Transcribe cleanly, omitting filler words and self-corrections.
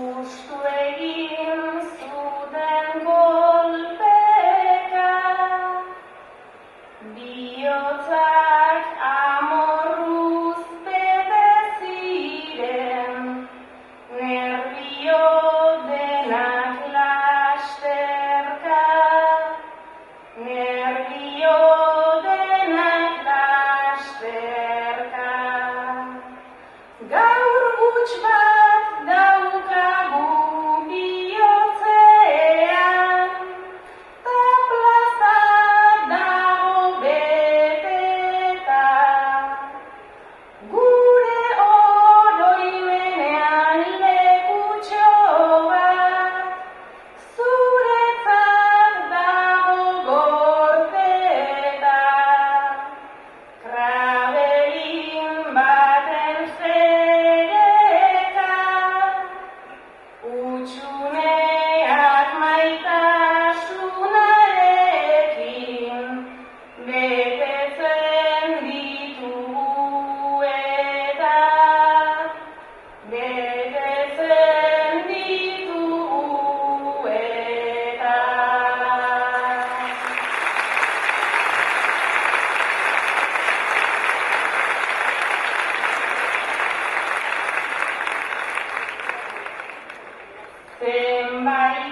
Justu egin zuten kolpeka, bihotzak amorruz bete ziren, nerbio denak lasterka, nerbio denak lasterka. Gaur huts bat daukagu bihotzean, ta plaza dago beteta. Gure oroimenean lekutxo bat, zuretzat dago gordeta. Krabelin baten zereka, utxuneak maitasunarekin betetzen ditugu eta betetzen ditugu eta. Zenbait